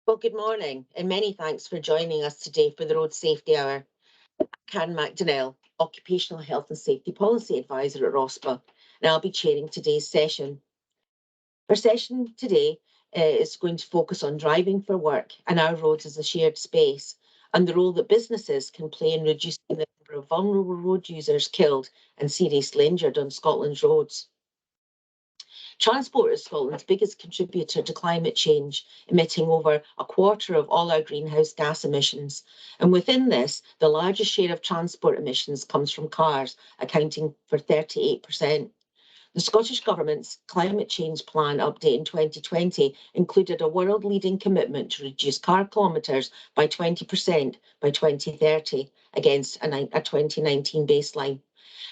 Well, good morning, and many thanks for joining us today for the Road Safety Hour. Karen McDonnell, Occupational Health and Safety Policy Advisor at ROSPA, and I'll be chairing today's session. Our session today is going to focus on driving for work and our roads as a shared space, and the role that businesses can play in reducing the number of vulnerable road users killed and seriously injured on Scotland's roads. Transport is Scotland's biggest contributor to climate change, emitting over a quarter of all our greenhouse gas emissions. And within this, the largest share of transport emissions comes from cars, accounting for 38%. The Scottish Government's climate change plan update in 2020 included a world-leading commitment to reduce car kilometres by 20% by 2030 against a 2019 baseline.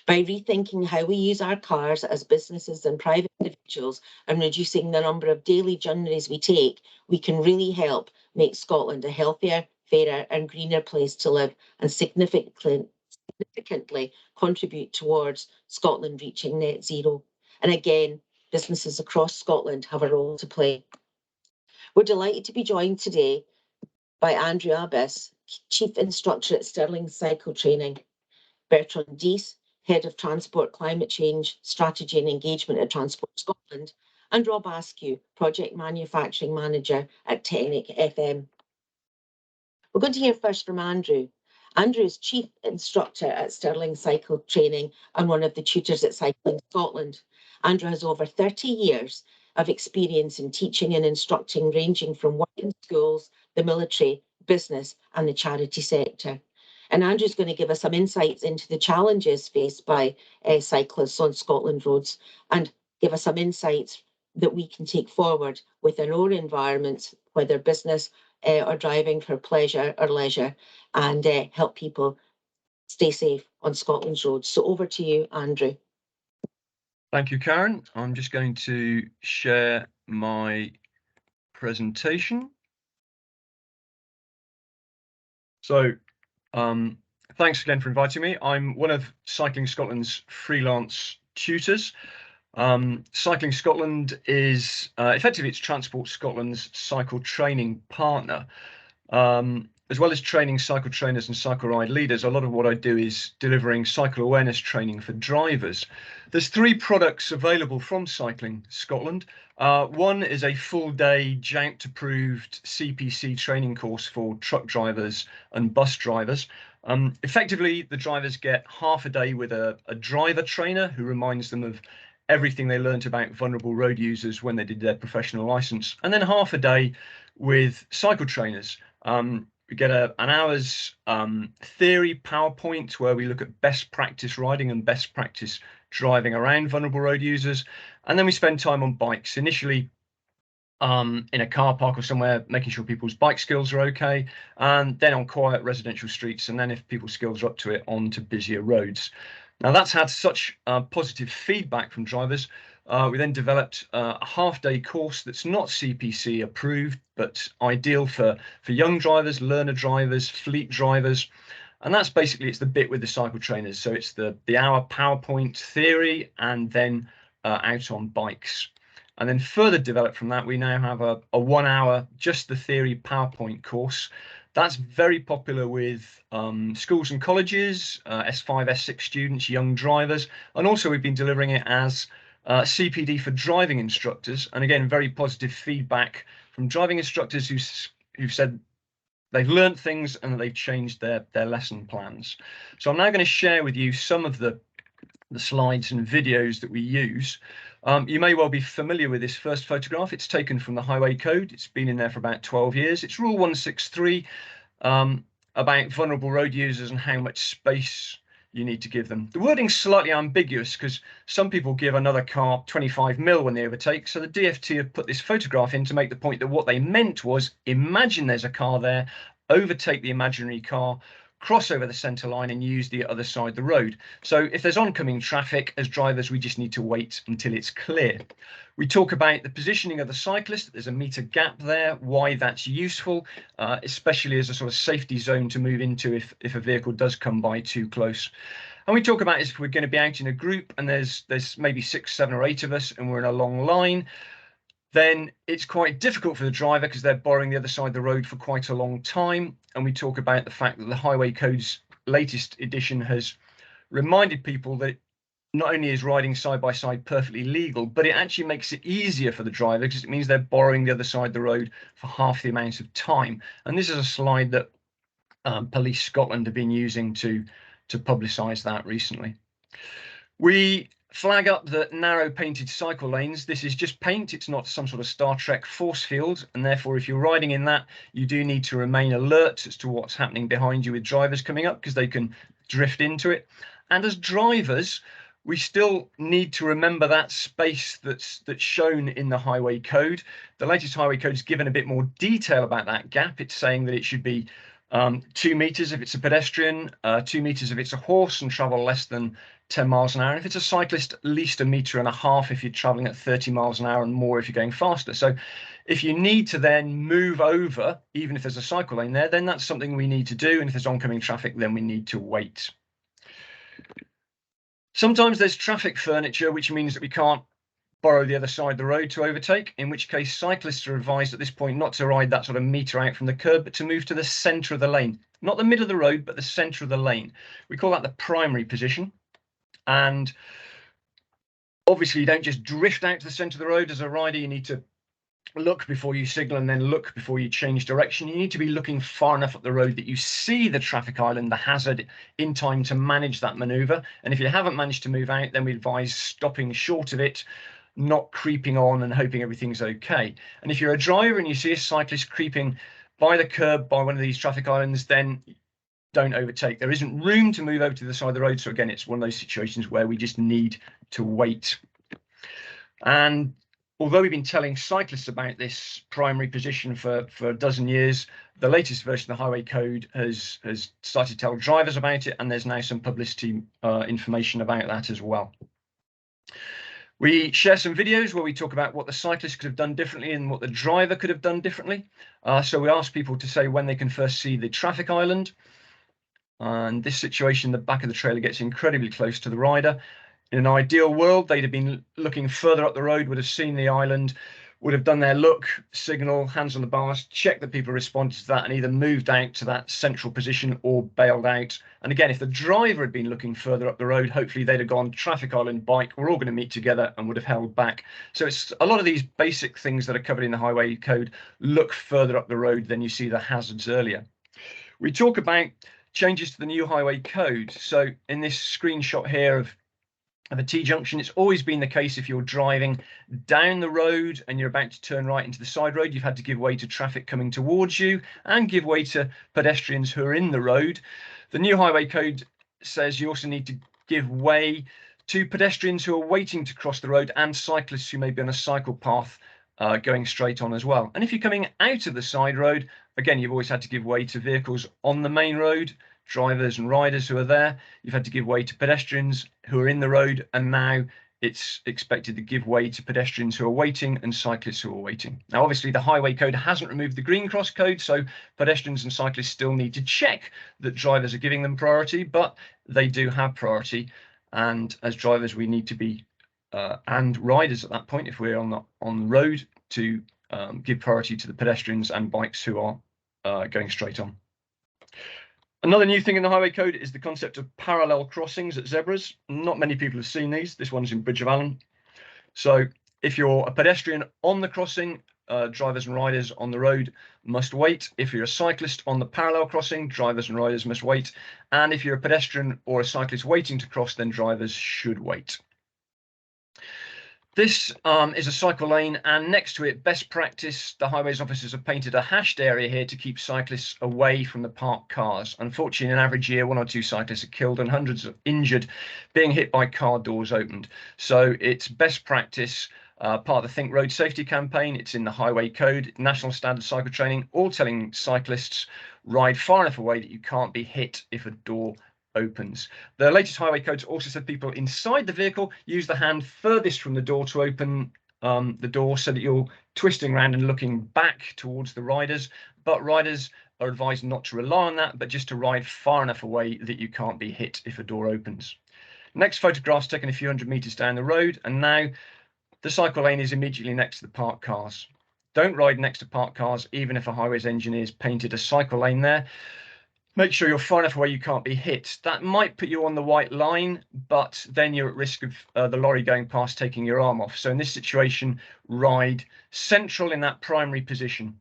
By rethinking how we use our cars as businesses and private individuals and reducing the number of daily journeys we take, we can really help make Scotland a healthier, fairer and greener place to live and significantly contribute towards Scotland reaching net zero. And again, businesses across Scotland have a role to play. We're delighted to be joined today by Andrew Abbas, Chief Instructor at Stirling Cycle Training, Bertrand Deiss, Head of Transport Climate Change Strategy and Engagement at Transport Scotland, and Rob Askew, Project Manufacturing Manager at Technic FM. We're going to hear first from Andrew. Andrew is Chief Instructor at Stirling Cycle Training and one of the tutors at Cycling Scotland. Andrew has over 30 years of experience in teaching and instructing, ranging from work in schools, the military, business, and the charity sector. And Andrew's going to give us some insights into the challenges faced by cyclists on Scotland roads and give us some insights that we can take forward within our environments, whether business or driving for pleasure or leisure, and help people stay safe on Scotland's roads. So over to you, Andrew. Thank you, Karen. I'm just going to share my presentation. So thanks again for inviting me. I'm one of Cycling Scotland's freelance tutors. Cycling Scotland is effectively it's Transport Scotland's cycle training partner. As well as training cycle trainers and cycle ride leaders, a lot of what I do is delivering cycle awareness training for drivers. There's 3 products available from Cycling Scotland. One is a full-day JANCT-approved CPC training course for truck drivers and bus drivers. Effectively, the drivers get half a day with a driver trainer who reminds them of everything they learned about vulnerable road users when they did their professional license, and then half a day with cycle trainers. We get an hour's theory PowerPoint where we look at best practice riding and best practice driving around vulnerable road users. And then we spend time on bikes, initially in a car park or somewhere, making sure people's bike skills are okay, and then on quiet residential streets. And then if people's skills are up to it, on to busier roads. Now that's had such positive feedback from drivers. We then developed a half-day course that's not CPC approved, but ideal for young drivers, learner drivers, fleet drivers. And that's basically, it's the bit with the cycle trainers. So it's the hour PowerPoint theory and then out on bikes. And then further developed from that, we now have a 1 hour, just the theory PowerPoint course. That's very popular with schools and colleges, S5, S6 students, young drivers. And also we've been delivering it as CPD for driving instructors, and again very positive feedback from driving instructors who've said they've learned things and that they've changed their lesson plans. So I'm now going to share with you some of the slides and videos that we use. You may well be familiar with this first photograph. It's taken from the Highway Code. It's been in there for about 12 years. It's Rule 163 about vulnerable road users and how much space you need to give them. The wording's slightly ambiguous because some people give another car 25 mil when they overtake. So the DFT have put this photograph in to make the point that what they meant was, imagine there's a car there, overtake the imaginary car, cross over the centre line and use the other side of the road. So if there's oncoming traffic, as drivers, we just need to wait until it's clear. We talk about the positioning of the cyclist. There's a metre gap there, why that's useful, especially as a sort of safety zone to move into if a vehicle does come by too close. And we talk about if we're going to be out in a group and there's maybe 6, 7 or 8 of us and we're in a long line, then it's quite difficult for the driver because they're borrowing the other side of the road for quite a long time. And we talk about the fact that the Highway Code's latest edition has reminded people that not only is riding side by side perfectly legal, but it actually makes it easier for the driver because it means they're borrowing the other side of the road for half the amount of time. And this is a slide that Police Scotland have been using to publicise that recently. We flag up the narrow painted cycle lanes. This is just paint. It's not some sort of Star Trek force field. And therefore, if you're riding in that, you do need to remain alert as to what's happening behind you with drivers coming up because they can drift into it. And as drivers, we still need to remember that space that's shown in the Highway Code. The latest Highway Code is given a bit more detail about that gap. It's saying that it should be 2 meters if it's a pedestrian, 2 meters if it's a horse and travel less than 10 miles an hour. And if it's a cyclist, at least 1.5 meters if you're traveling at 30 miles an hour and more if you're going faster. So if you need to then move over, even if there's a cycle lane there, then that's something we need to do. And if there's oncoming traffic, then we need to wait. Sometimes there's traffic furniture, which means that we can't borrow the other side of the road to overtake, in which case cyclists are advised at this point not to ride that sort of meter out from the curb, but to move to the centre of the lane. Not the middle of the road, but the centre of the lane. We call that the primary position. And obviously you don't just drift out to the centre of the road as a rider. You need to look before you signal and then look before you change direction. You need to be looking far enough up the road that you see the traffic island, the hazard, in time to manage that manoeuvre. And if you haven't managed to move out, then we advise stopping short of it, not creeping on and hoping everything's okay. And if you're a driver and you see a cyclist creeping by the curb by one of these traffic islands, then don't overtake. There isn't room to move over to the side of the road. So again, it's one of those situations where we just need to wait. And although we've been telling cyclists about this primary position for a dozen years, the latest version of the Highway Code has started to tell drivers about it, and there's now some publicity information about that as well. We share some videos where we talk about what the cyclist could have done differently and what the driver could have done differently. So we ask people to say when they can first see the traffic island. And this situation, the back of the trailer gets incredibly close to the rider. In an ideal world, they'd have been looking further up the road, would have seen the island, would have done their look, signal, hands on the bars, checked that people responded to that and either moved out to that central position or bailed out. And again, if the driver had been looking further up the road, hopefully they'd have gone traffic island, bike, we're all going to meet together, and would have held back. So it's a lot of these basic things that are covered in the Highway Code look further up the road than you see the hazards earlier. We talk about changes to the new Highway Code. So in this screenshot here of a T-junction, it's always been the case if you're driving down the road and you're about to turn right into the side road, you've had to give way to traffic coming towards you and give way to pedestrians who are in the road. The new Highway Code says you also need to give way to pedestrians who are waiting to cross the road and cyclists who may be on a cycle path going straight on as well. And if you're coming out of the side road, again, you've always had to give way to vehicles on the main road, drivers and riders who are there. You've had to give way to pedestrians who are in the road, and now it's expected to give way to pedestrians who are waiting and cyclists who are waiting. Now, obviously, the Highway Code hasn't removed the green cross code, so pedestrians and cyclists still need to check that drivers are giving them priority, but they do have priority. And as drivers, we need to be, and riders at that point, if we're on the road, to give priority to the pedestrians and bikes who are going straight on. Another new thing in the Highway Code is the concept of parallel crossings at zebras. Not many people have seen these. This one's in Bridge of Allen. So if you're a pedestrian on the crossing, drivers and riders on the road must wait. If you're a cyclist on the parallel crossing, drivers and riders must wait. And if you're a pedestrian or a cyclist waiting to cross, then drivers should wait. This is a cycle lane, and next to it, best practice, the highways officers have painted a hashed area here to keep cyclists away from the parked cars. Unfortunately, in an average year, 1 or 2 cyclists are killed and hundreds are injured being hit by car doors opened. So it's best practice, part of the Think Road Safety campaign. It's in the Highway Code, National Standard Cycle Training, all telling cyclists ride far enough away that you can't be hit if a door opens. The latest Highway Codes also said people inside the vehicle use the hand furthest from the door to open the door, so that you're twisting around and looking back towards the riders. But riders are advised not to rely on that, but just to ride far enough away that you can't be hit if a door opens. Next photograph's taken a few hundred meters down the road, and now the cycle lane is immediately next to the parked cars. Don't ride next to parked cars, even if a highways engineer's painted a cycle lane there. Make sure you're far enough away you can't be hit. That might put you on the white line, but then you're at risk of the lorry going past taking your arm off. So in this situation, ride central in that primary position.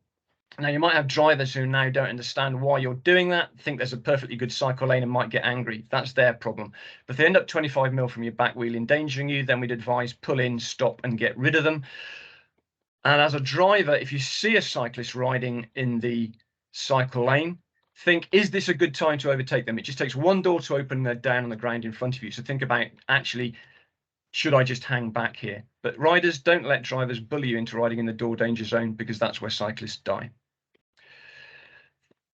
Now, you might have drivers who now don't understand why you're doing that, think there's a perfectly good cycle lane and might get angry. That's their problem. But if they end up 25 mil from your back wheel endangering you, then we'd advise pull in, stop and get rid of them. And as a driver, if you see a cyclist riding in the cycle lane, think, is this a good time to overtake them? It just takes one door to open and they're down on the ground in front of you. So think about, actually, should I just hang back here? But riders, don't let drivers bully you into riding in the door danger zone, because that's where cyclists die.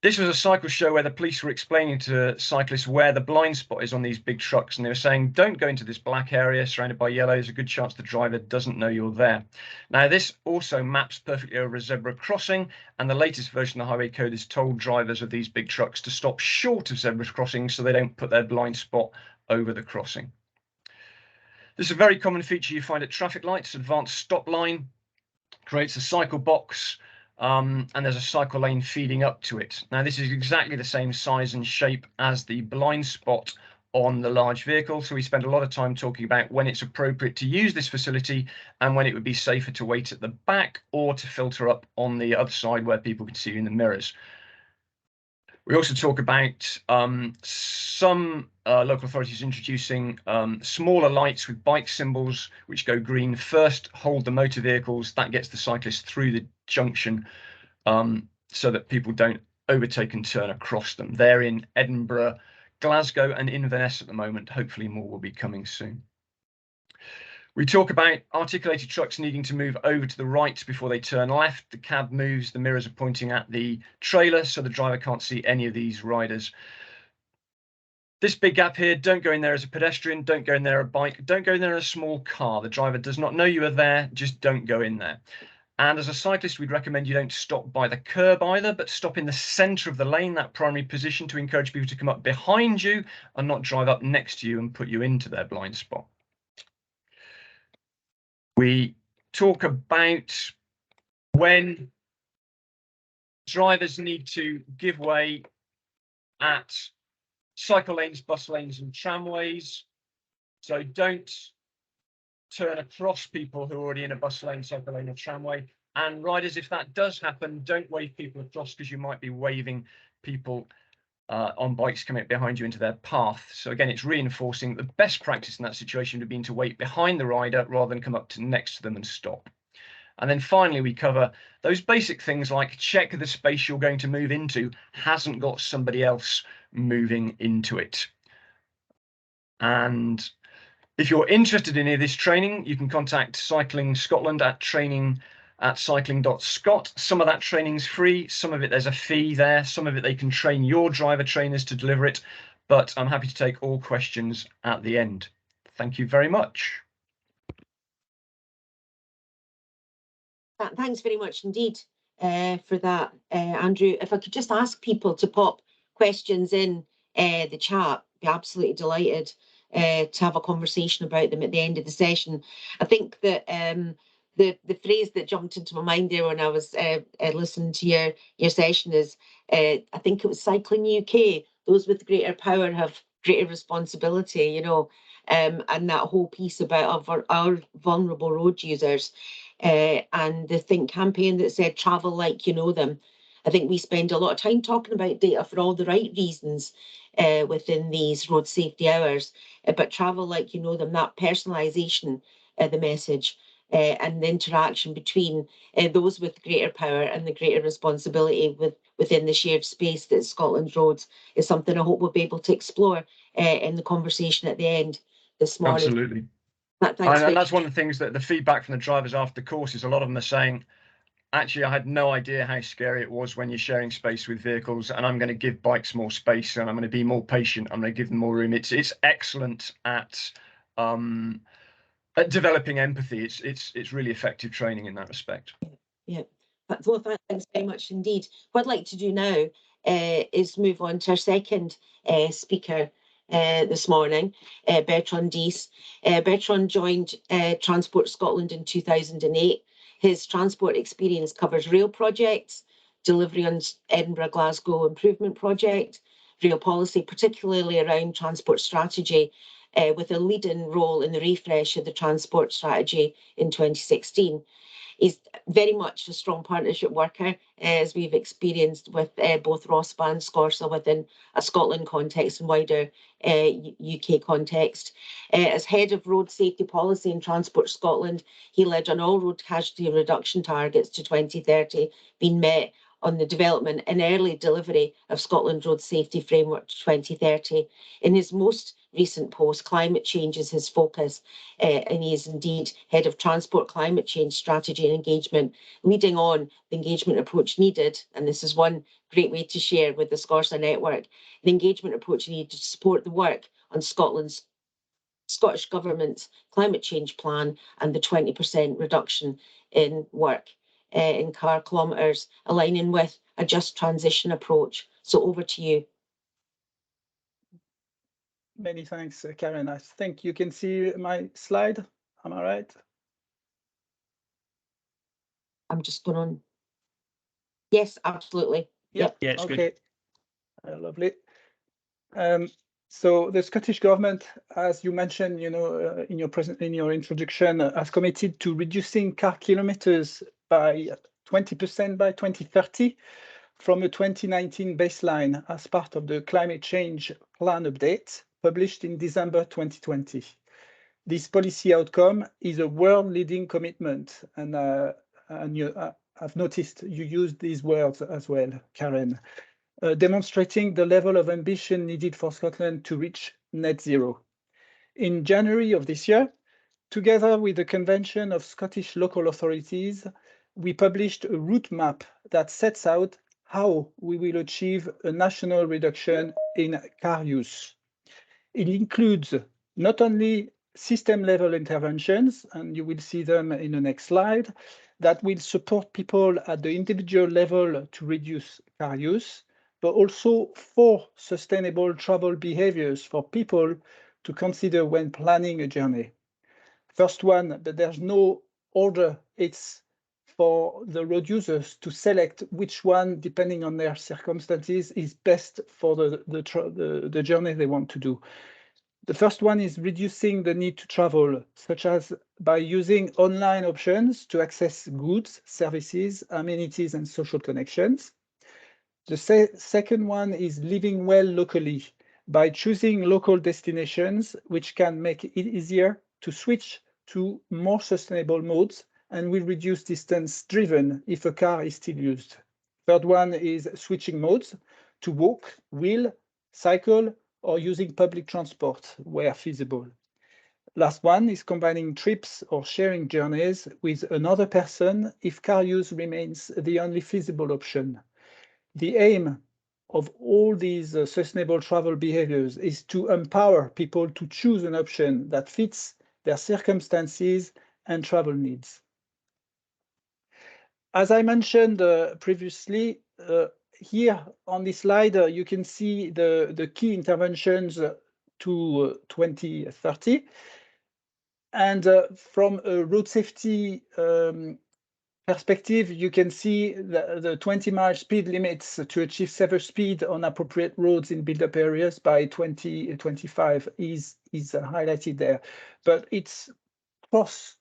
This was a cycle show where the police were explaining to cyclists where the blind spot is on these big trucks, and they were saying, don't go into this black area surrounded by yellow. There's a good chance the driver doesn't know you're there. Now, this also maps perfectly over a zebra crossing, and the latest version of the highway code has told drivers of these big trucks to stop short of zebra crossings so they don't put their blind spot over the crossing. This is a very common feature you find at traffic lights. Advanced stop line creates a cycle box, and there's a cycle lane feeding up to it. Now, this is exactly the same size and shape as the blind spot on the large vehicle. So we spend a lot of time talking about when it's appropriate to use this facility and when it would be safer to wait at the back or to filter up on the other side where people can see you in the mirrors. We also talk about some local authorities introducing smaller lights with bike symbols which go green first, hold the motor vehicles. That gets the cyclists through the junction so that people don't overtake and turn across them. They're in Edinburgh, Glasgow and Inverness at the moment. Hopefully more will be coming soon. We talk about articulated trucks needing to move over to the right before they turn left. The cab moves, the mirrors are pointing at the trailer, so the driver can't see any of these riders. This big gap here, don't go in there as a pedestrian, don't go in there a bike, don't go in there in a small car. The driver does not know you are there, just don't go in there. And as a cyclist, we'd recommend you don't stop by the curb either, but stop in the centre of the lane, that primary position, to encourage people to come up behind you and not drive up next to you and put you into their blind spot. We talk about when drivers need to give way at cycle lanes, bus lanes and tramways. So don't turn across people who are already in a bus lane, cycle lane or tramway. And riders, if that does happen, don't wave people across, because you might be waving people on bikes coming behind you into their path. So again, it's reinforcing the best practice in that situation would be to wait behind the rider rather than come up to next to them and stop. And then finally, we cover those basic things like check the space you're going to move into hasn't got somebody else moving into it. And if you're interested in any of this training, you can contact Cycling Scotland at training@cycling.scot. Some of that training's free, some of it there's a fee there, some of it they can train your driver trainers to deliver it, but I'm happy to take all questions at the end. Thank you very much. Thanks very much indeed for that, Andrew. If I could just ask people to pop questions in the chat, be absolutely delighted to have a conversation about them at the end of the session. I think that the phrase that jumped into my mind there when I was listening to your session is, I think it was Cycling UK, those with greater power have greater responsibility, you know, and that whole piece about our vulnerable road users. And the Think campaign that said travel like you know them. I think we spend a lot of time talking about data for all the right reasons within these road safety hours, but travel like you know them, that personalisation, the message and the interaction between those with greater power and the greater responsibility within the shared space that Scotland's roads is something I hope we'll be able to explore in the conversation at the end this morning. Absolutely. Thanks. And that's one of the things that the feedback from the drivers after the course is, a lot of them are saying, actually, I had no idea how scary it was when you're sharing space with vehicles, and I'm going to give bikes more space, and I'm going to be more patient. I'm going to give them more room. It's excellent at developing empathy. It's really effective training in that respect. Yeah. Well, thanks very much indeed. What I'd like to do now is move on to our second speaker this morning, Bertrand Deiss. Bertrand joined Transport Scotland in 2008. His transport experience covers rail projects, delivery on Edinburgh-Glasgow improvement project, rail policy, particularly around transport strategy, with a leading role in the refresh of the transport strategy in 2016. He's very much a strong partnership worker, as we've experienced with both Rossbahn, Scorsa within a Scotland context and wider UK context. As head of road safety policy in Transport Scotland, he led on all road casualty reduction targets to 2030 being met on the development and early delivery of Scotland Road Safety Framework to 2030. In his most recent post, climate change is his focus, and he is indeed head of transport climate change strategy and engagement, leading on the engagement approach needed, and this is one great way to share with the Scorsa network, the engagement approach needed to support the work on Scottish Government's climate change plan and the 20% reduction in work in car kilometres, aligning with a just transition approach. So over to you. Many thanks, Karen. I think you can see my slide. Am I right? I'm just going on. Yes, absolutely. Yep. Yeah, it's okay. Lovely. So the Scottish Government, as you mentioned, in your introduction, has committed to reducing car kilometers by 20% by 2030 from a 2019 baseline as part of the climate change plan update published in December 2020. This policy outcome is a world-leading commitment, and I've noticed you used these words as well, Karen. Demonstrating the level of ambition needed for Scotland to reach net zero. In January of this year, together with the Convention of Scottish Local Authorities, we published a route map that sets out how we will achieve a national reduction in car use. It includes not only system-level interventions, and you will see them in the next slide, that will support people at the individual level to reduce car use, but also 4 sustainable travel behaviors for people to consider when planning a journey. First one, but there's no order. It's for the road users to select which one, depending on their circumstances, is best for the journey they want to do. The first one is reducing the need to travel, such as by using online options to access goods, services, amenities, and social connections. The second one is living well locally by choosing local destinations, which can make it easier to switch to more sustainable modes and will reduce distance driven if a car is still used. Third one is switching modes to walk, wheel, cycle, or using public transport where feasible. Last one is combining trips or sharing journeys with another person if car use remains the only feasible option. The aim of all these sustainable travel behaviors is to empower people to choose an option that fits their circumstances and travel needs. As I mentioned previously, here on this slide, you can see the key interventions to 2030. And from a road safety perspective, you can see the 20-mile speed limits to achieve safer speed on appropriate roads in build-up areas by 2025 is highlighted there. But it's cross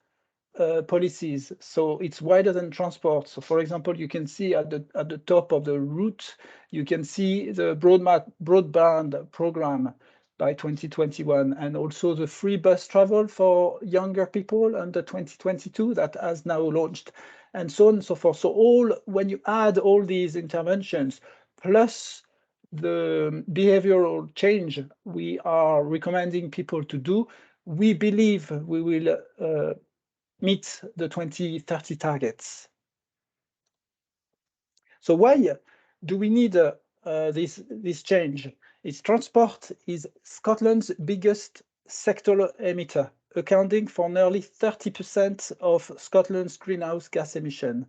policies, so it's wider than transport. So, for example, you can see at the top of the route, you can see the broadband program by 2021, and also the free bus travel for younger people under 2022 that has now launched, and so on and so forth. So when you add all these interventions, plus the behavioral change we are recommending people to do, we believe we will meet the 2030 targets. So why do we need this change? Transport is Scotland's biggest sectoral emitter, accounting for nearly 30% of Scotland's greenhouse gas emission.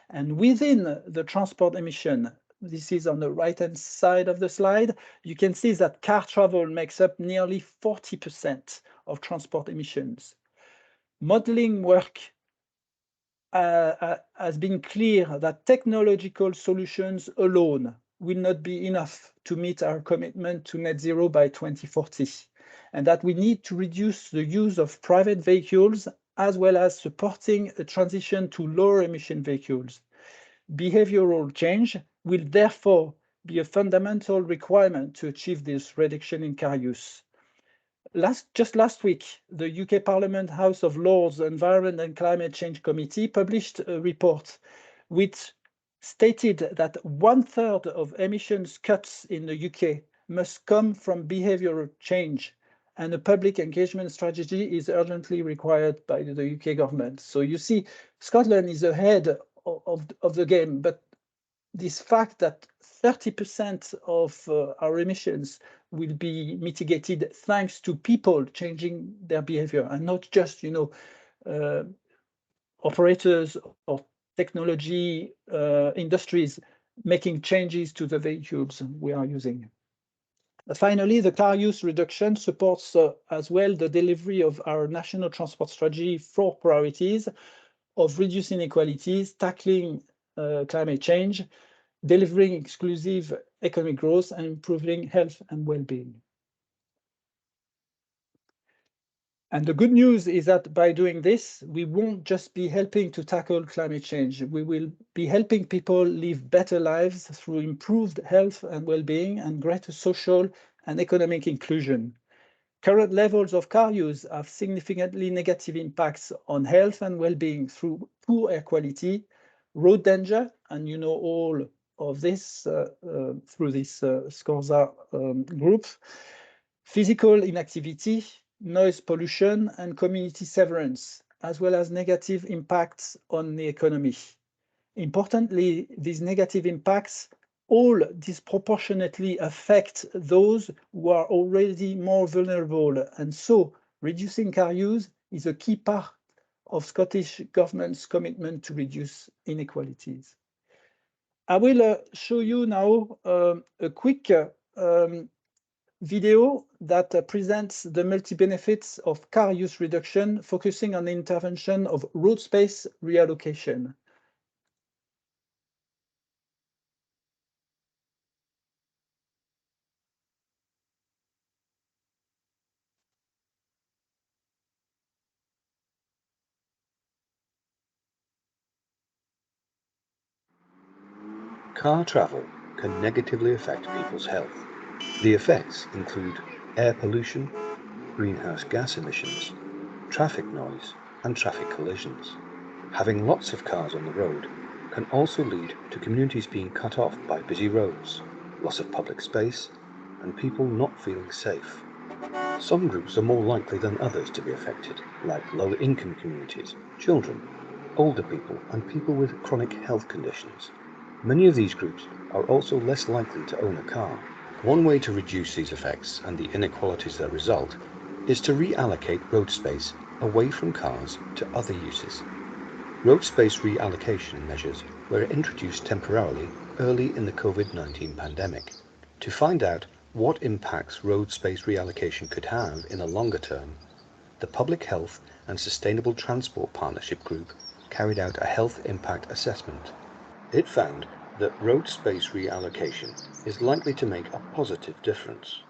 And within the transport emission, this is on the right-hand side of the slide, you can see that car travel makes up nearly 40% of transport emissions. Modeling work has been clear that technological solutions alone will not be enough to meet our commitment to net zero by 2040, and that we need to reduce the use of private vehicles as well as supporting a transition to lower emission vehicles. Behavioral change will therefore be a fundamental requirement to achieve this reduction in car use. Just last week, the UK Parliament House of Lords Environment and Climate Change Committee published a report which stated that 1/3 of emissions cuts in the UK must come from behavioral change, and a public engagement strategy is urgently required by the UK government. So you see, Scotland is ahead of the game, but this fact that 30% of our emissions will be mitigated thanks to people changing their behavior and not just, operators or technology industries making changes to the vehicles we are using. Finally, the car use reduction supports as well the delivery of our national transport strategy 4 priorities of reducing inequalities, tackling climate change, delivering exclusive economic growth, and improving health and well-being. And the good news is that by doing this, we won't just be helping to tackle climate change. We will be helping people live better lives through improved health and well-being and greater social and economic inclusion. Current levels of car use have significantly negative impacts on health and well-being through poor air quality, road danger, and you know all of this through this SCORSA group, physical inactivity, noise pollution, and community severance, as well as negative impacts on the economy. Importantly, these negative impacts all disproportionately affect those who are already more vulnerable, and so reducing car use is a key part of Scottish Government's commitment to reduce inequalities. I will show you now a quick video that presents the multi-benefits of car use reduction, focusing on the intervention of road space reallocation. Car travel can negatively affect people's health. The effects include air pollution, greenhouse gas emissions, traffic noise, and traffic collisions. Having lots of cars on the road can also lead to communities being cut off by busy roads, loss of public space, and people not feeling safe. Some groups are more likely than others to be affected, like low-income communities, children, older people, and people with chronic health conditions. Many of these groups are also less likely to own a car. One way to reduce these effects and the inequalities that result is to reallocate road space away from cars to other uses. Road space reallocation measures were introduced temporarily early in the COVID-19 pandemic. To find out what impacts road space reallocation could have in the longer term, the Public Health and Sustainable Transport Partnership Group carried out a health impact assessment. It found that road space reallocation is likely to make a positive difference.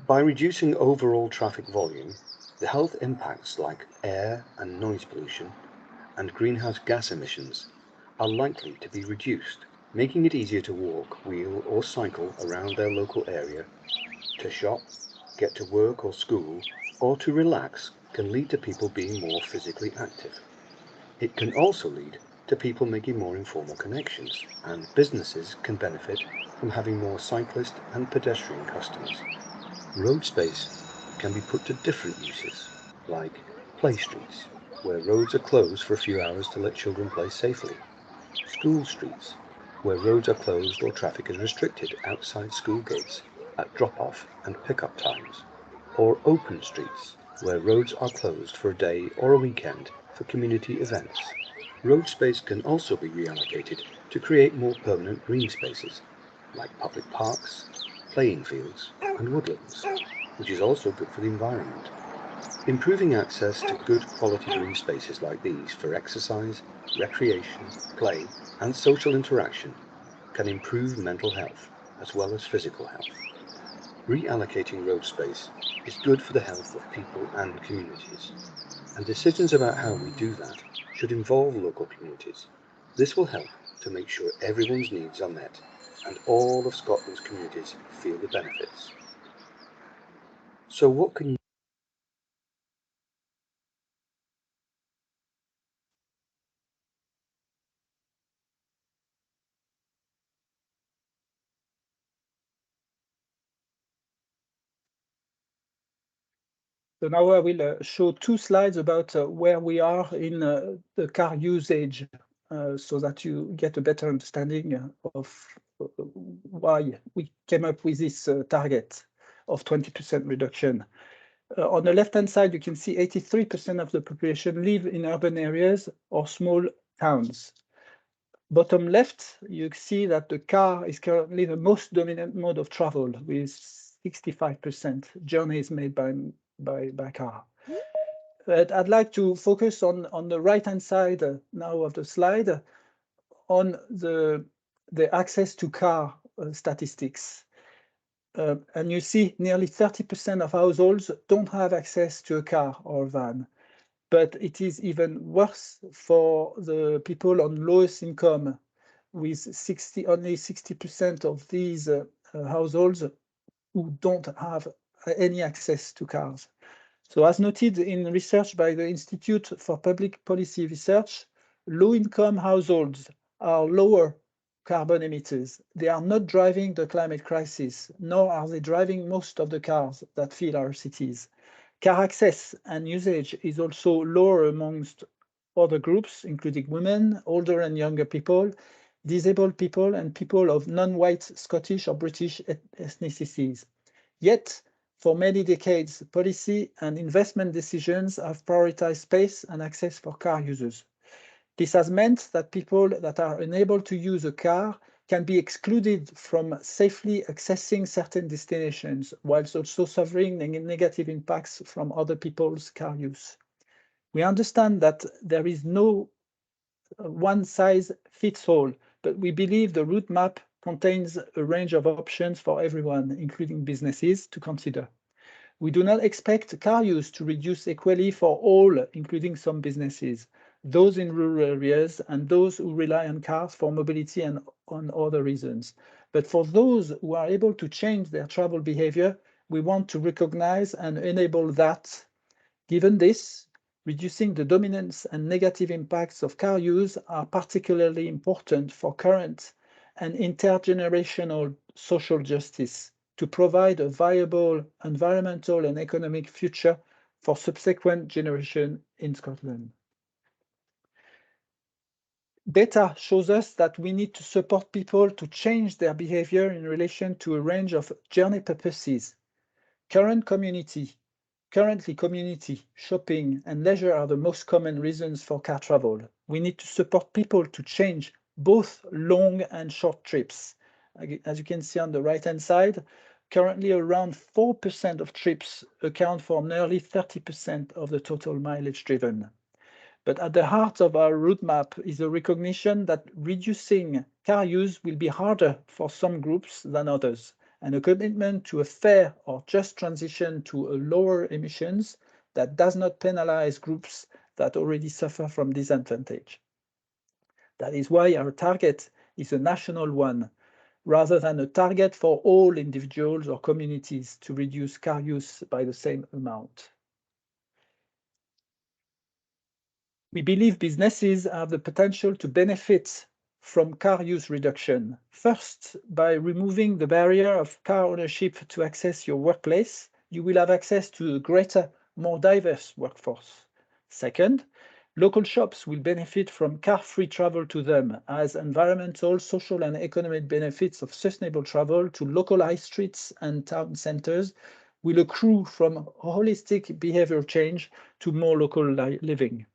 By reducing overall traffic volume, the health impacts like air and noise pollution and greenhouse gas emissions are likely to be reduced, making it easier to walk, wheel or cycle around their local area, to shop, get to work or school, or to relax can lead to people being more physically active. It can also lead to people making more informal connections, and businesses can benefit from having more cyclist and pedestrian customers. Road space can be put to different uses, like play streets, where roads are closed for a few hours to let children play safely, school streets, where roads are closed or traffic is restricted outside school gates at drop-off and pick-up times, or open streets, where roads are closed for a day or a weekend for community events. Road space can also be reallocated to create more permanent green spaces, like public parks, playing fields and woodlands, which is also good for the environment. Improving access to good quality green spaces like these for exercise, recreation, play and social interaction can improve mental health as well as physical health. Reallocating road space is good for the health of people and communities, and decisions about how we do that should involve local communities. This will help to make sure everyone's needs are met and all of Scotland's communities feel the benefits. So what can So now I will show two slides about where we are in the car usage so that you get a better understanding of why we came up with this target of 20% reduction. On the left-hand side, you can see 83% of the population live in urban areas or small towns. Bottom left, you see that the car is currently the most dominant mode of travel, with 65% journeys made by car. But I'd like to focus on the right-hand side now of the slide on the access to car statistics. And you see nearly 30% of households don't have access to a car or van. But it is even worse for the people on lowest income, with only 60% of these households who don't have any access to cars. So as noted in research by the Institute for Public Policy Research, low-income households are lower carbon emitters. They are not driving the climate crisis, nor are they driving most of the cars that fill our cities. Car access and usage is also lower amongst other groups, including women, older and younger people, disabled people, and people of non-white Scottish or British ethnicities. Yet, for many decades, policy and investment decisions have prioritized space and access for car users. This has meant that people that are unable to use a car can be excluded from safely accessing certain destinations, whilst also suffering negative impacts from other people's car use. We understand that there is no one-size-fits-all, but we believe the route map contains a range of options for everyone, including businesses, to consider. We do not expect car use to reduce equally for all, including some businesses, those in rural areas and those who rely on cars for mobility and on other reasons. But for those who are able to change their travel behavior, we want to recognize and enable that. Given this, reducing the dominance and negative impacts of car use are particularly important for current and intergenerational social justice to provide a viable environmental and economic future for subsequent generations in Scotland. Data shows us that we need to support people to change their behavior in relation to a range of journey purposes. Currently, community, shopping, and leisure are the most common reasons for car travel. We need to support people to change both long and short trips. As you can see on the right-hand side, currently around 4% of trips account for nearly 30% of the total mileage driven. But at the heart of our route map is a recognition that reducing car use will be harder for some groups than others, and a commitment to a fair or just transition to a lower emissions that does not penalize groups that already suffer from disadvantage. That is why our target is a national one, rather than a target for all individuals or communities to reduce car use by the same amount. We believe businesses have the potential to benefit from car use reduction. First, by removing the barrier of car ownership to access your workplace, you will have access to a greater, more diverse workforce. Second, local shops will benefit from car-free travel to them, as environmental, social, and economic benefits of sustainable travel to local high streets and town centers will accrue from holistic behavior change to more local living.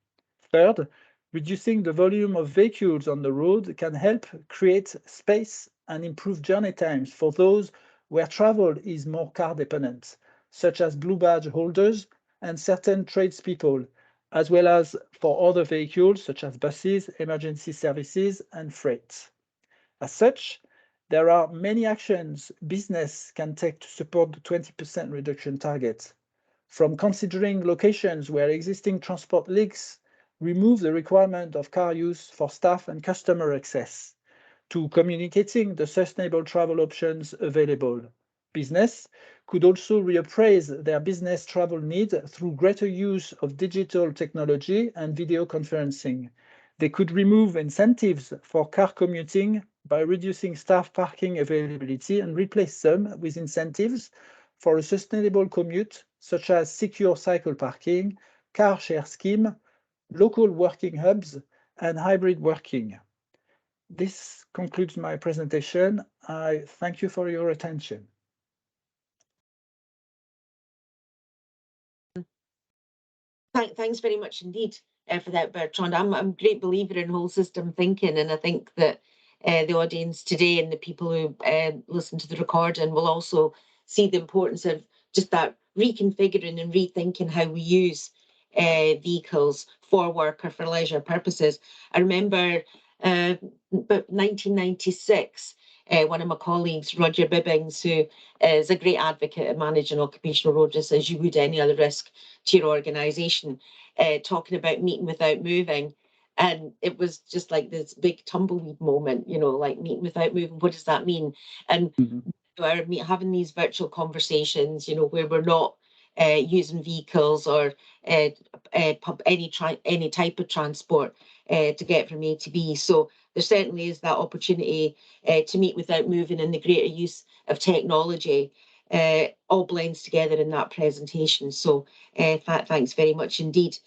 Third, Reducing the volume of vehicles on the road can help create space and improve journey times for those where travel is more car dependent, such as blue badge holders and certain tradespeople, as well as for other vehicles such as buses, emergency services, and freight. As such, there are many actions business can take to support the 20% reduction target, from considering locations where existing transport links remove the requirement of car use for staff and customer access, to communicating the sustainable travel options available. Business could also reappraise their business travel needs through greater use of digital technology and video conferencing. They could remove incentives for car commuting by reducing staff parking availability and replace them with incentives for a sustainable commute, such as secure cycle parking, car share scheme, local working hubs, and hybrid working. This concludes my presentation. I thank you for your attention. Thanks very much indeed for that, Bertrand. I'm a great believer in whole system thinking, and I think that the audience today and the people who listen to the recording will also see the importance of just that reconfiguring and rethinking how we use vehicles for work or for leisure purposes. I remember about 1996, one of my colleagues, Roger Bibbings, who is a great advocate of managing occupational road risks, as you would any other risk to your organisation, talking about meeting without moving. And it was just like this big tumbleweed moment, you know, like meeting without moving. What does that mean? And having these virtual conversations, you know, where we're not using vehicles or any type of transport to get from A to B. So there certainly is that opportunity to meet without moving, and the greater use of technology all blends together in that presentation. So thanks very much indeed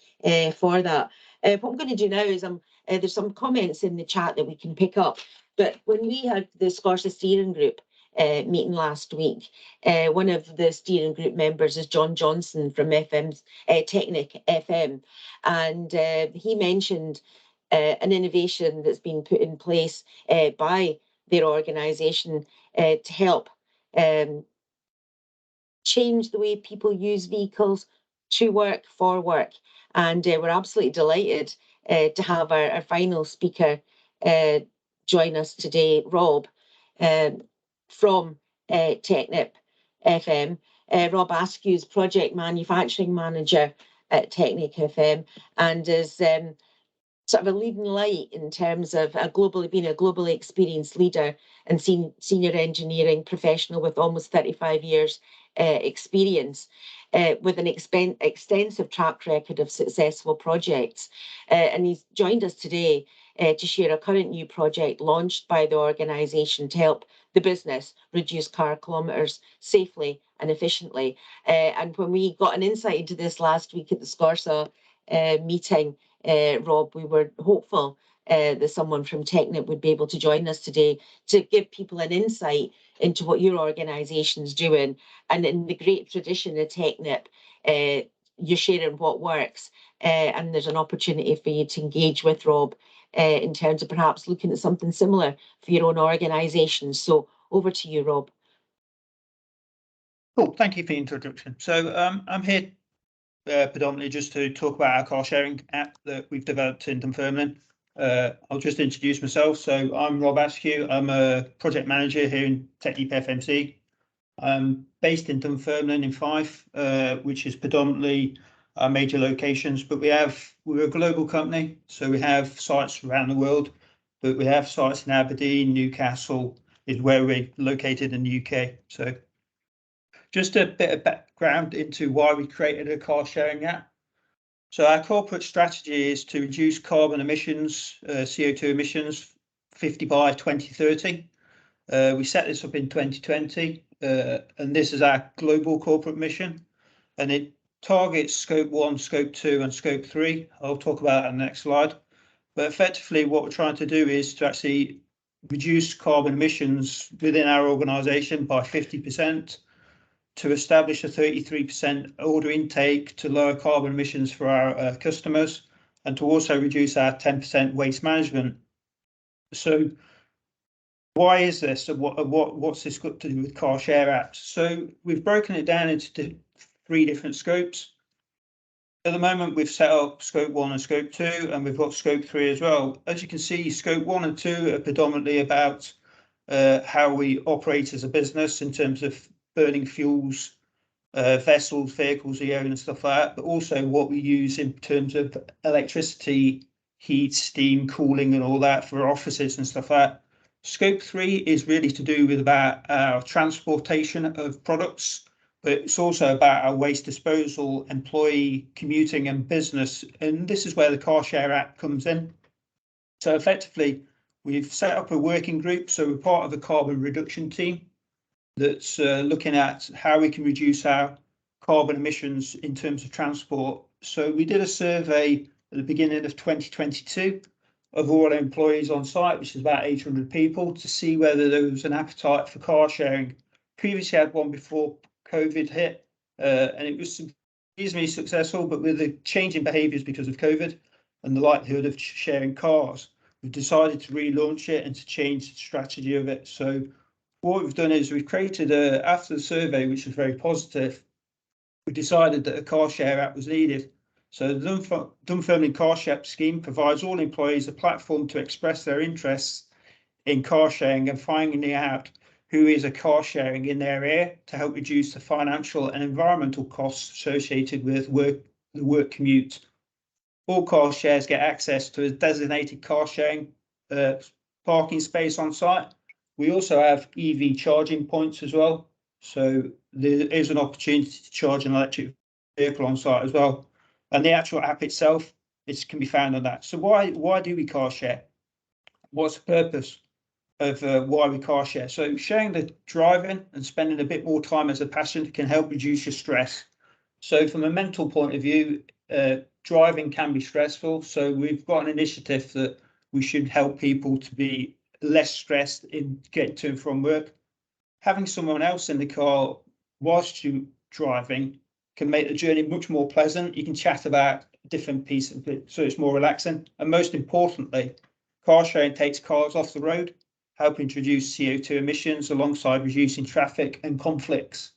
for that. What I'm going to do now is there's some comments in the chat that we can pick up. But when we had the Scottish Steering Group meeting last week, one of the steering group members is John Johnson from Technic FM, and he mentioned an innovation that's been put in place by their organisation to help change the way people use vehicles to work, for work. And we're absolutely delighted to have our final speaker join us today, Rob, from Technip FM. Rob Askew is Project Manufacturing Manager at Technic FM and is sort of a leading light in terms of being a globally experienced leader and senior engineering professional with almost 35 years experience, with an extensive track record of successful projects. And he's joined us today to share a current new project launched by the organisation to help the business reduce car kilometres safely and efficiently. And when we got an insight into this last week at the Scorsa meeting, Rob, we were hopeful that someone from Technip would be able to join us today to give people an insight into what your organisation's doing. And in the great tradition of Technip, you're sharing what works, and there's an opportunity for you to engage with Rob in terms of perhaps looking at something similar for your own organisation. So over to you, Rob. Cool, thank you for the introduction. So I'm here predominantly just to talk about our car sharing app that we've developed in Dunfermline. I'll just introduce myself. So I'm Rob Askew. I'm a project manager here in Technip FMC. I'm based in Dunfermline in Fife, which is predominantly our major locations, but we're a global company, so we have sites around the world, but we have sites in Aberdeen, Newcastle is where we're located in the UK. So just a bit of background into why we created a car sharing app. So our corporate strategy is to reduce carbon emissions, CO2 emissions, 50 by 2030. We set this up in 2020, and this is our global corporate mission, and it targets scope 1, scope 2 and scope 3. I'll talk about that in the next slide. But effectively what we're trying to do is to actually reduce carbon emissions within our organisation by 50%, to establish a 33% order intake to lower carbon emissions for our customers, and to also reduce our 10% waste management. So why is this, and what's this got to do with car share apps? So we've broken it down into 3 different scopes. At the moment, we've set up scope 1 and scope 2, and we've got scope 3 as well. As you can see, scope 1 and 2 are predominantly about how we operate as a business in terms of burning fuels, vessels, vehicles we own and stuff like that, but also what we use in terms of electricity, heat, steam, cooling and all that for offices and stuff like that. Scope 3 is really to do with about our transportation of products, but it's also about our waste disposal, employee commuting and business. And this is where the car share app comes in. So effectively, we've set up a working group. So we're part of a carbon reduction team that's looking at how we can reduce our carbon emissions in terms of transport. So we did a survey at the beginning of 2022 of all our employees on site, which is about 800 people, to see whether there was an appetite for car sharing. Previously had one before COVID hit, and it was reasonably successful, but with the change in behaviours because of COVID and the likelihood of sharing cars, we've decided to relaunch it and to change the strategy of it. So what we've done is we've created after the survey, which was very positive, we decided that a car share app was needed. So the Dunfermline Car Share Scheme provides all employees a platform to express their interests in car sharing and finding out who is a car sharing in their area to help reduce the financial and environmental costs associated with the work commute. All car shares get access to a designated car sharing parking space on site. We also have EV charging points as well. So there is an opportunity to charge an electric vehicle on site as well. And the actual app itself, it can be found on that. So why do we car share? What's the purpose of why we car share? So sharing the driving and spending a bit more time as a passenger can help reduce your stress. So from a mental point of view, driving can be stressful. So we've got an initiative that we should help people to be less stressed in getting to and from work. Having someone else in the car whilst you're driving can make the journey much more pleasant. You can chat about different pieces of it, so it's more relaxing. And most importantly, car sharing takes cars off the road, helping to reduce CO2 emissions alongside reducing traffic and conflicts.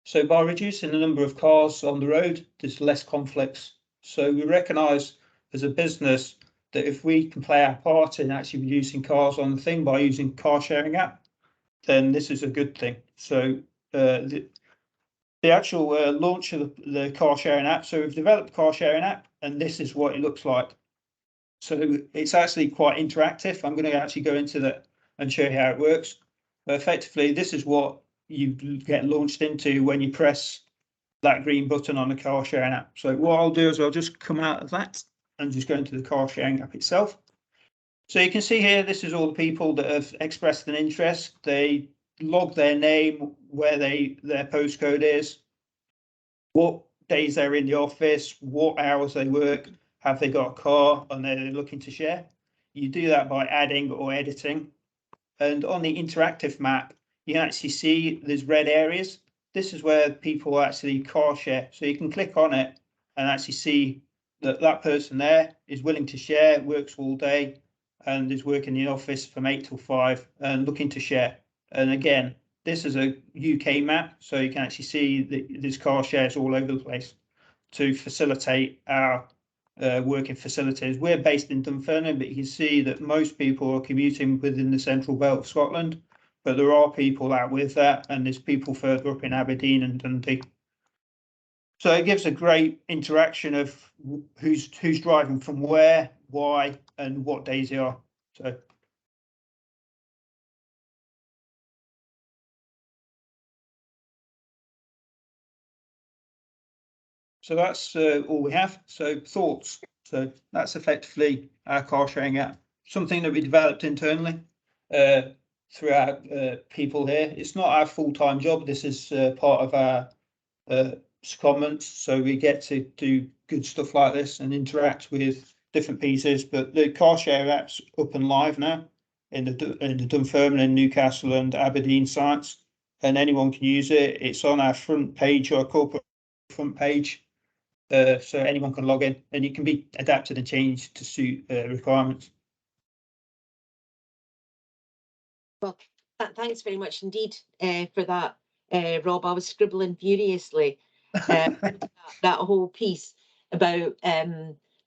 So by reducing the number of cars on the road, there's less conflicts. So we recognise as a business that if we can play our part in actually reducing cars on the thing by using car sharing app, then this is a good thing. So the actual launch of the car sharing app. So we've developed a car sharing app, and this is what it looks like. So it's actually quite interactive. I'm going to actually go into that and show you how it works. But effectively, this is what you get launched into when you press that green button on the car sharing app. So what I'll do is I'll just come out of that and just go into the car sharing app itself. So you can see here, this is all the people that have expressed an interest. They log their name, where their postcode is, what days they're in the office, what hours they work, have they got a car, and they're looking to share. You do that by adding or editing. And on the interactive map, you can actually see there's red areas. This is where people actually car share. So you can click on it and actually see that that person there is willing to share, works all day, and is working in the office from 8 till 5 and looking to share. And again, this is a UK map, so you can actually see that there's car shares all over the place to facilitate our working facilities. We're based in Dunfermline, but you can see that most people are commuting within the central belt of Scotland, but there are people out with that, and there's people further up in Aberdeen and Dundee. So it gives a great interaction of who's driving from where, why, and what days they are. So that's all we have. So thoughts. So that's effectively our car sharing app, something that we developed internally through our people here. It's not our full-time job. This is part of our secondments. So we get to do good stuff like this and interact with different pieces. But the car share app's up and live now in the Dunfermline, Newcastle and Aberdeen sites, and anyone can use it. It's on our front page, our corporate front page. so anyone can log in, and it can be adapted and changed to suit requirements. Well, thanks very much indeed for that, Rob. I was scribbling furiously that whole piece about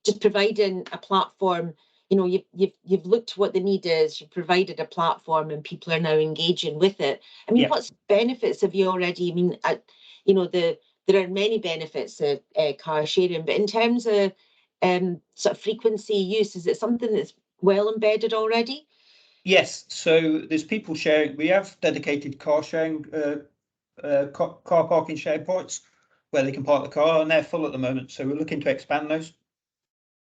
just providing a platform. You know, you've looked at what the need is, you've provided a platform, and people are now engaging with it. I mean, Yeah. what's benefits have you already? I mean, you know, there are many benefits of car sharing, but in terms of sort of frequency use, is it something that's well embedded already? Yes, so there's people sharing. We have dedicated car sharing, car parking share points where they can park the car, and they're full at the moment. So we're looking to expand those.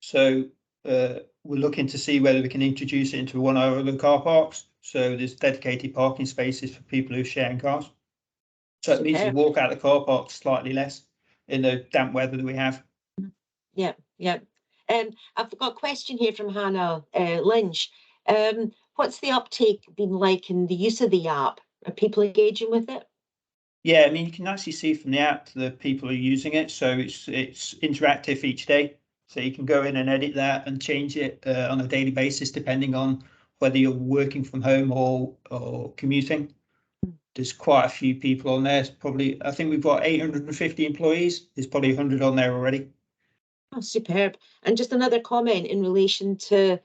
So we're looking to see whether we can introduce it into one of our other car parks. So there's dedicated parking spaces for people who are sharing cars. So it means you walk out of the car park slightly less in the damp weather that we have. Yeah, yeah. I've got a question here from Hannah Lynch. What's the uptake been like in the use of the app? Are people engaging with it? Yeah, I mean, you can actually see from the app the people are using it. So it's interactive each day. So you can go in and edit that and change it on a daily basis, depending on whether you're working from home or commuting. There's quite a few people on there. It's probably, I think we've got 850 employees. There's probably 100 on there already. Oh, superb. And just another comment in relation to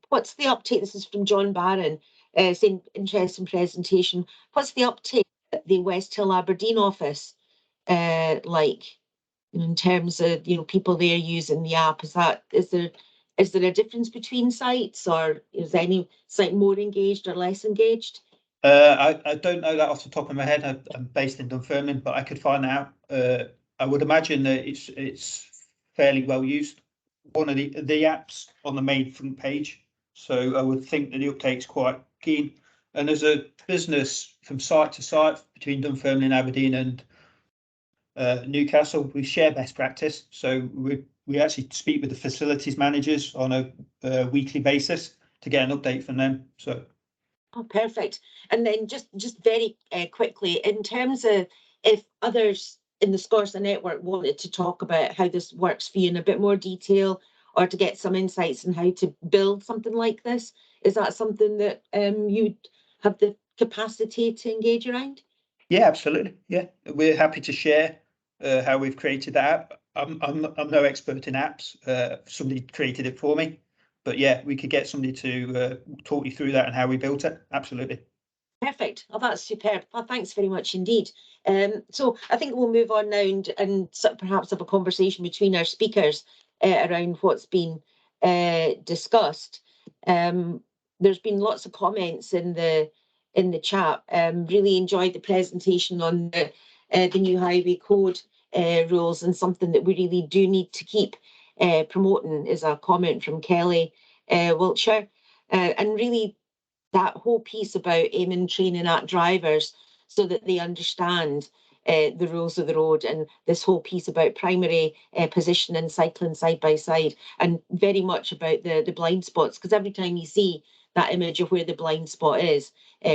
what's the uptake? This is from John Barron, saying interesting presentation. What's the uptake at the West Hill Aberdeen office like in terms of, you know, people there using the app? Is there a difference between sites, or is any site more engaged or less engaged? I don't know that off the top of my head. I'm based in Dunfermline, but I could find out. I would imagine that it's fairly well used. One of the apps on the main front page, so I would think that the uptake's quite keen. And as a business from site to site between Dunfermline, Aberdeen, and Newcastle, we share best practice. So we actually speak with the facilities managers on a weekly basis to get an update from them. So. Oh, perfect. And then just very quickly, in terms of if others in the Scorsa network wanted to talk about how this works for you in a bit more detail, or to get some insights on how to build something like this, is that something that you'd have the capacity to engage around? Yeah, absolutely. Yeah, we're happy to share how we've created that app. I'm no expert in apps. Somebody created it for me. But yeah, we could get somebody to talk you through that and how we built it. Absolutely. Perfect. Oh, that's superb. Well, thanks very much indeed. So I think we'll move on now and sort of perhaps have a conversation between our speakers around what's been discussed. There's been lots of comments in the chat. Really enjoyed the presentation on the new highway code rules, and something that we really do need to keep promoting is a comment from Kelly Wiltshire, and really that whole piece about aiming training at drivers so that they understand the rules of the road, and this whole piece about primary positioning, cycling side by side, and very much about the blind spots, because every time you see that image of where the blind spot is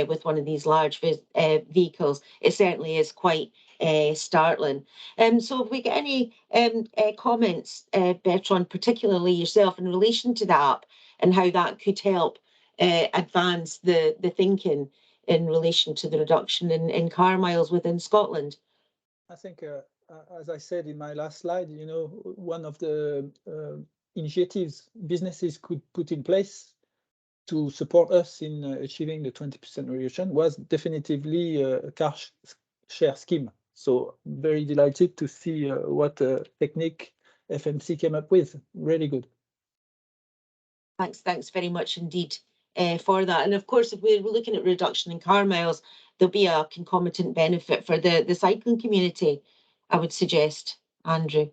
with one of these large vehicles, it certainly is quite startling. So if we get any comments, Bertrand, particularly yourself, in relation to that and how that could help advance the thinking in relation to the reduction in car miles within Scotland? I think, as I said in my last slide, you know, one of the initiatives businesses could put in place to support us in achieving the 20% reduction was definitively a car share scheme. So very delighted to see what technique FMC came up with. Really good. Thanks very much indeed for that. And of course, if we're looking at reduction in car miles, there'll be a concomitant benefit for the cycling community, I would suggest, Andrew.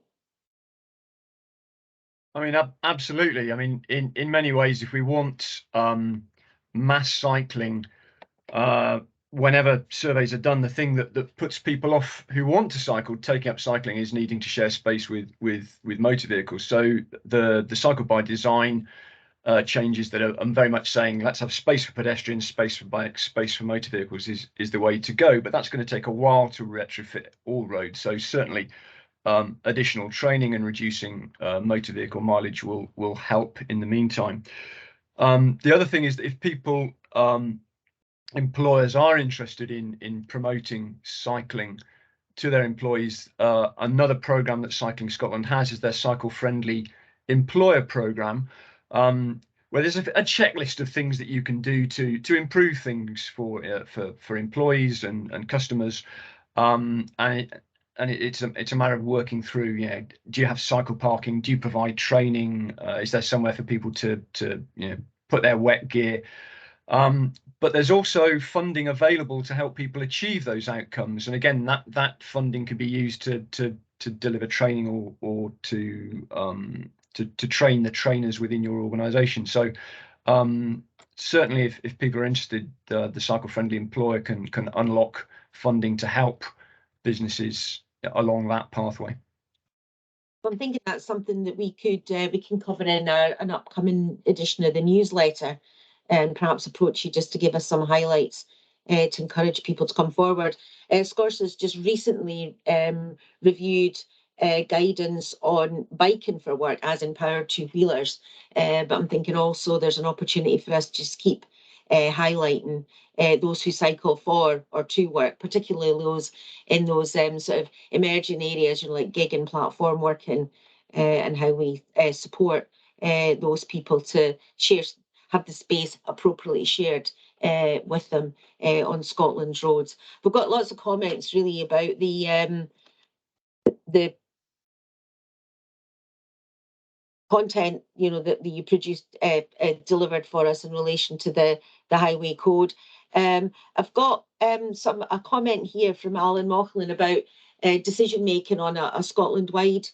I mean, absolutely. I mean, in many ways, if we want mass cycling, whenever surveys are done, the thing that puts people off who want to cycle, taking up cycling, is needing to share space with motor vehicles. So the cycle by design changes that are very much saying let's have space for pedestrians, space for bikes, space for motor vehicles is the way to go. But that's going to take a while to retrofit all roads. So certainly additional training and reducing motor vehicle mileage will help in the meantime. The other thing is that if people, employers are interested in promoting cycling to their employees, another program that Cycling Scotland has is their Cycle Friendly Employer program, where there's a checklist of things that you can do to improve things for employees and customers, and it's a matter of working through. Do you have cycle parking? Do you provide training? Is there somewhere for people to put their wet gear? But there's also funding available to help people achieve those outcomes, and again, that funding can be used to deliver training or to train the trainers within your organisation. So certainly, if people are interested, the Cycle Friendly Employer can unlock funding to help businesses along that pathway. I'm thinking that's something that we can cover in an upcoming edition of the newsletter, and perhaps approach you just to give us some highlights to encourage people to come forward. Scotia's just recently reviewed guidance on biking for work, as in powered two-wheelers, but I'm thinking also there's an opportunity for us to just keep highlighting those who cycle for or to work, particularly those in those sort of emerging areas, like gig and platform working, and how we support those people to have the space appropriately shared with them on Scotland's roads. We've got lots of comments really about the content that you produced, delivered for us in relation to the highway code. I've got a comment here from Alan Mauchlan about decision making on a Scotland-wide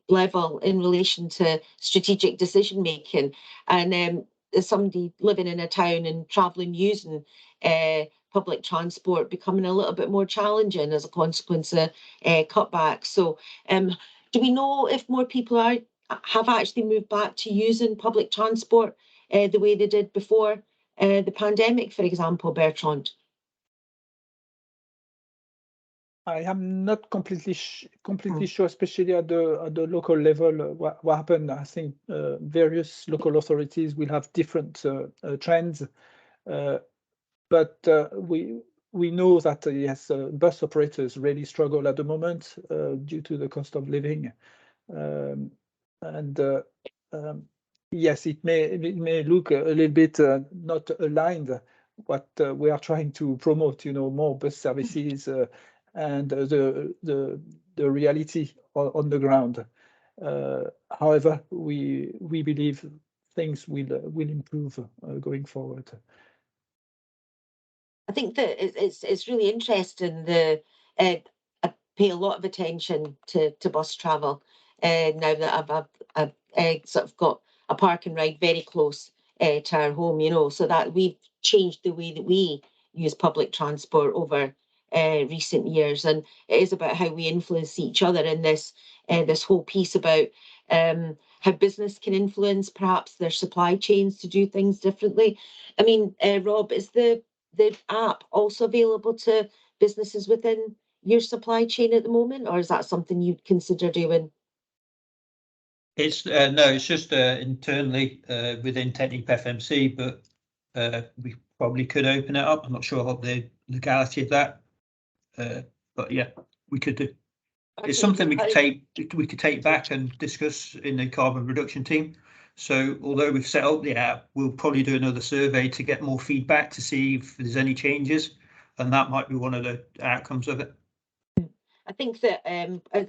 level in relation to strategic decision making, and as somebody living in a town and travelling using public transport becoming a little bit more challenging as a consequence of cutbacks. So do we know if more people have actually moved back to using public transport the way they did before the pandemic, for example, Bertrand? I am not completely sure, especially at the local level, what happened. I think various local authorities will have different trends, but we know that yes, bus operators really struggle at the moment due to the cost of living, and yes, it may look a little bit not aligned what we are trying to promote. More bus services. And the reality on the ground. However, we believe things will improve going forward. I think that it's really interesting. I pay a lot of attention to bus travel now that I've sort of got a park and ride very close to our home, so that we've changed the way that we use public transport over recent years, and it is about how we influence each other in this whole piece about how business can influence perhaps their supply chains to do things differently. I mean, Rob, is the app also available to businesses within your supply chain at the moment, or is that something you'd consider doing? It's no, it's just internally within Technique FMC, but we probably could open it up. I'm not sure of the legality of that, but yeah, we could do. It's something we could take back and discuss in the carbon reduction team. So although we've set up the app, we'll probably do another survey to get more feedback to see if there's any changes, and that might be one of the outcomes of it. I think that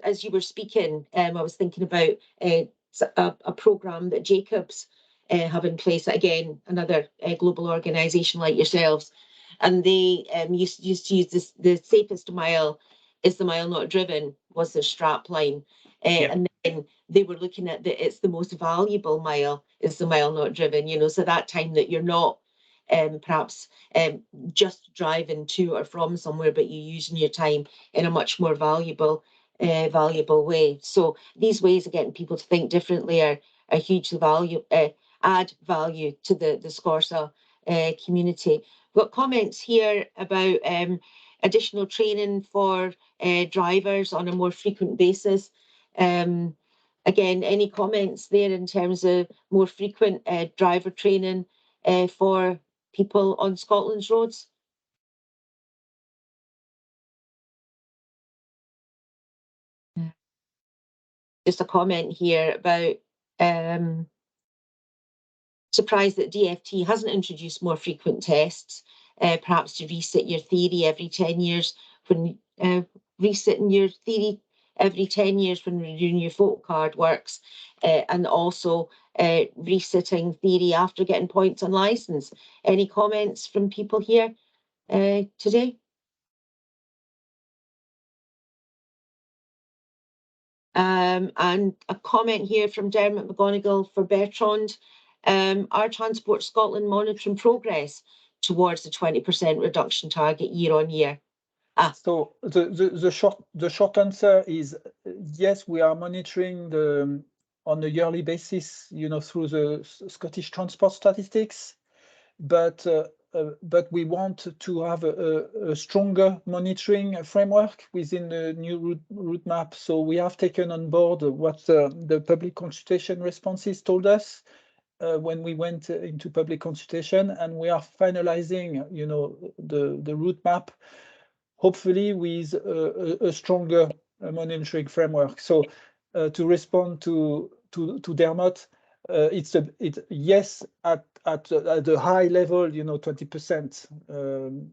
as you were speaking, I was thinking about a programme that Jacobs have in place. Again, another global organisation like yourselves, and they used to use this. The safest mile is the mile not driven was their strap line, Yep. and then they were looking at it's the most valuable mile is the mile not driven. So that time that you're not perhaps just driving to or from somewhere, but you're using your time in a much more valuable way. So these ways of getting people to think differently are hugely add value to the Scorsa community. We've got comments here about additional training for drivers on a more frequent basis. Again, any comments there in terms of more frequent driver training for people on Scotland's roads? Just a comment here about surprised that DFT hasn't introduced more frequent tests, perhaps to resit your theory every 10 years when resitting your theory every 10 years when renewing your photo card works, and also resitting theory after getting points on licence. Any comments from people here today? And a comment here from Dermot McGonigal for Bertrand. Are Transport Scotland monitoring progress towards the 20% reduction target year on year? So the short answer is yes, we are monitoring on a yearly basis, you know, through the Scottish transport statistics, but we want to have a stronger monitoring framework within the new route map. So we have taken on board what the public consultation responses told us when we went into public consultation, and we are finalizing, you know, the route map, hopefully with a stronger monitoring framework. So to respond to Dermot, it's yes, at the high level, you know, 20%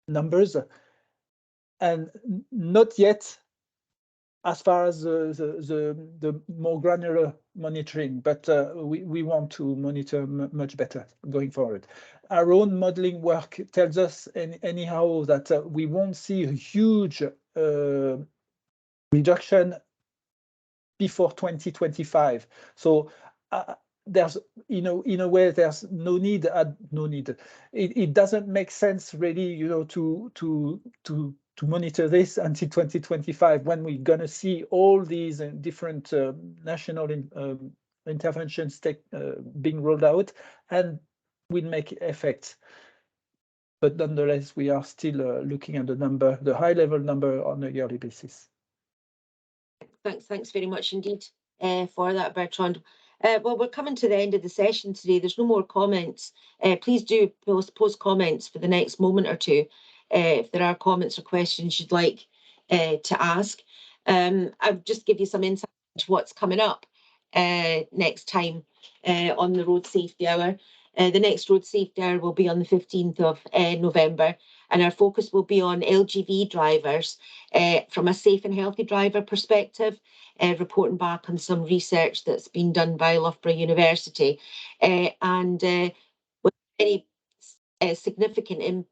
numbers, and not yet as far as the more granular monitoring, but we want to monitor much better going forward. Our own modeling work tells us anyhow that we won't see a huge reduction before 2025. So there's, you know, in a way, there's no need. It doesn't make sense really, you know, to monitor this until 2025, when we're going to see all these different national interventions being rolled out and will make effect. But nonetheless, we are still looking at the high level number on a yearly basis. Thanks very much indeed for that, Bertrand. Well, we're coming to the end of the session today. There's no more comments. Please do post comments for the next moment or two if there are comments or questions you'd like to ask. I'll just give you some insight into what's coming up next time on the Road Safety Hour. The next Road Safety Hour will be on the 15th of November, and our focus will be on LGV drivers from a safe and healthy driver perspective, reporting back on some research that's been done by Loughborough University, and with very significant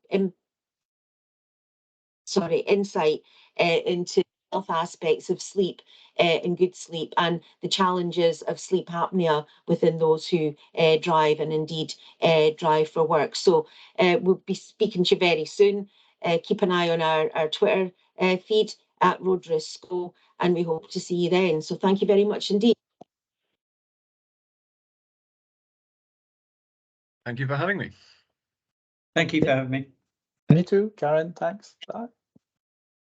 insight into health aspects of sleep and good sleep, and the challenges of sleep apnea within those who drive and indeed drive for work. So we'll be speaking to you very soon. Keep an eye on our Twitter feed at Road Risk School, and we hope to see you then. So thank you very much indeed. Thank you for having me. Thank you for having me. Me too, Karen. Thanks. Bye.